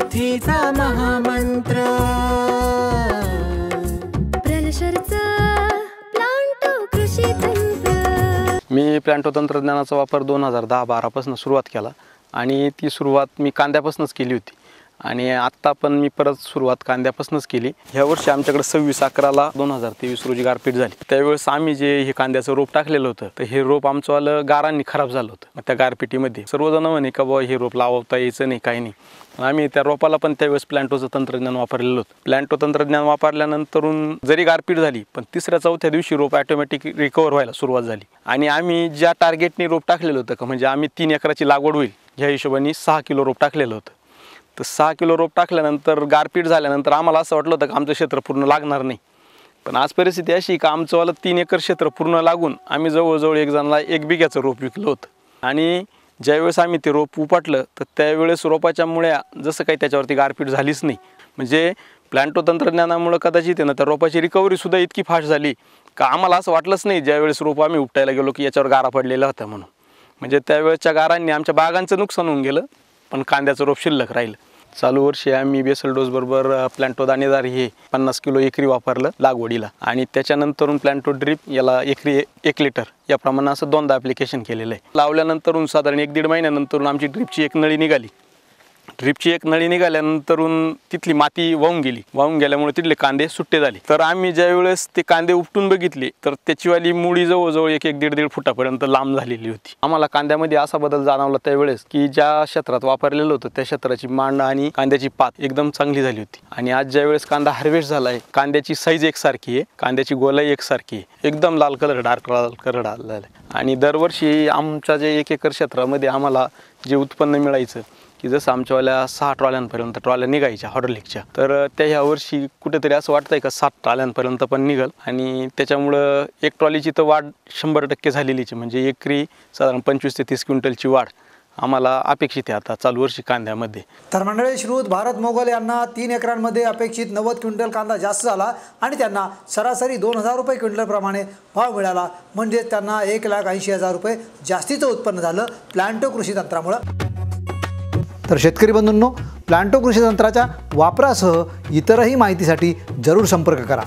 साथीचा महामंत्र प्रलशरचा प्लांटो कृषी तंत्र। मी प्लांटो तंत्रज्ञानाचा वापर 2010-12 पासून सुरुवात केला आणि ती सुरुवात मी कांद्यापासूनच केली होती आणि आता पण मी परत सुरुवात कांद्यापासूनच केली। ह्या वर्षी आमच्याकडे 26/11 2023 रोजी गारपीट झाली। त्यावेळेस आम्ही जे हे कांद्याचं रोप टाकलेलं होतं तर हे रोप आमचंवालं गारांनी खराब झालं होतं। त्या गारपिटीमध्ये सर्वजण म्हणे का बाबा हे रोप लावता यायचं नाही, काही नाही। आम्ही त्या रोपाला पण त्यावेळेस प्लांटोचं तंत्रज्ञान वापरलेलं होतं। प्लांटो तंत्रज्ञान वापरल्यानंतरून जरी गारपीट झाली पण 3-4 दिवशी रोप ऑटोमॅटिक रिकवर व्हायला सुरुवात झाली आणि आम्ही ज्या टार्गेटने रोप टाकलेलं होतं का म्हणजे आम्ही 3 एकराची लागवड होईल ह्या हिशोबाने 6 किलो रोप टाकलेलं होतं। तर 6 किलो रोप टाकल्यानंतर गारपीट झाल्यानंतर आम्हाला असं वाटलं होतं की आमचं क्षेत्र पूर्ण लागणार नाही, पण आज परिस्थिती अशी का आमचंवालं 3 एकर क्षेत्र पूर्ण लागून आम्ही जवळजवळ एक जणाला 1 बिघ्याचं रोप विकलं होतं। आणि ज्यावेळेस आम्ही ते रोप उपटलं तर त्यावेळेस रोपाच्या मुळ्या जसं काही त्याच्यावरती गारपीट झालीच नाही। म्हणजे प्लांटो तंत्रज्ञानामुळे कदाचित आहे ना त्या रोपाची रिकव्हरीसुद्धा इतकी फास्ट झाली का आम्हाला असं वाटलंच नाही ज्यावेळेस रोप आम्ही उपटायला गेलो की याच्यावर गारा पडलेला होता म्हणून। म्हणजे त्यावेळेसच्या गारांनी आमच्या बागांचं नुकसान होऊन गेलं पण कांद्याचं रोप शिल्लक राहिलं। चालू वर्षी आम्ही बेसल डोस बरोबर प्लांटो दाणेदार हे 50 किलो एकरी वापरलं लागवडीला आणि त्याच्यानंतरून प्लांटो ड्रिप याला एकरी 1 लिटर याप्रमाणे असं 2दा ॲप्लिकेशन केलेलं आहे। लावल्यानंतरून साधारण 1-1.5 महिन्यानंतरून आमची ड्रिपची एक नळी निघाली। ड्रिपची एक नळी निघाल्यानंतरून तिथली माती वाहून गेली, वाहून गेल्यामुळे तिथले कांदे सुट्टे झाले। तर आम्ही ज्यावेळेस ते कांदे उपटून बघितले तर त्याचीवाली मुळी जवळजवळ 1-1.5 फुटापर्यंत लांब झालेली होती। आम्हाला कांद्यामध्ये असा बदल जाणवला त्यावेळेस की ज्या क्षेत्रात वापरलेलं होतं त्या क्षेत्राची मांड आणि कांद्याची पात एकदम चांगली झाली होती। आणि आज ज्यावेळेस कांदा हार्वेस्ट झाला आहे कांद्याची साईज एकसारखी आहे, कांद्याची गोलाई एकसारखी आहे, एकदम लाल कलर डार्क लाल कलर आलेला आहे। आणि दरवर्षी आमच्या जे 1 एकर क्षेत्रामध्ये आम्हाला जे उत्पन्न मिळायचं की जसं आमच्यावाल्या 6 ट्रॉल्यांपर्यंत ट्रॉल्या निघायच्या हॉर्लिकच्या तर त्या ह्या वर्षी कुठेतरी असं वाटतंय का 7 ट्रॉल्यांपर्यंत पण निघल आणि त्याच्यामुळं 1 ट्रॉलीची तर वाढ 100% झालेलीच आहे। म्हणजे एकरी साधारण 25 ते 30 क्विंटलची वाढ आम्हाला अपेक्षित आहे आता चालू वर्षी कांद्यामध्ये। तर मंडळी श्रीयुत भारत मोगल यांना 3 एकरांमध्ये अपेक्षित 90 क्विंटल कांदा जास्त झाला आणि त्यांना सरासरी 2000 रुपये क्विंटलप्रमाणे भाव मिळाला। म्हणजे त्यांना 1,80,000 रुपये जास्तीचं उत्पन्न झालं प्लांटो कृषी तंत्रामुळे। तर शेतकरी बंधूंनो, प्लांटो कृषी तंत्राच्या वापरासह इतरही माहितीसाठी जरूर संपर्क करा।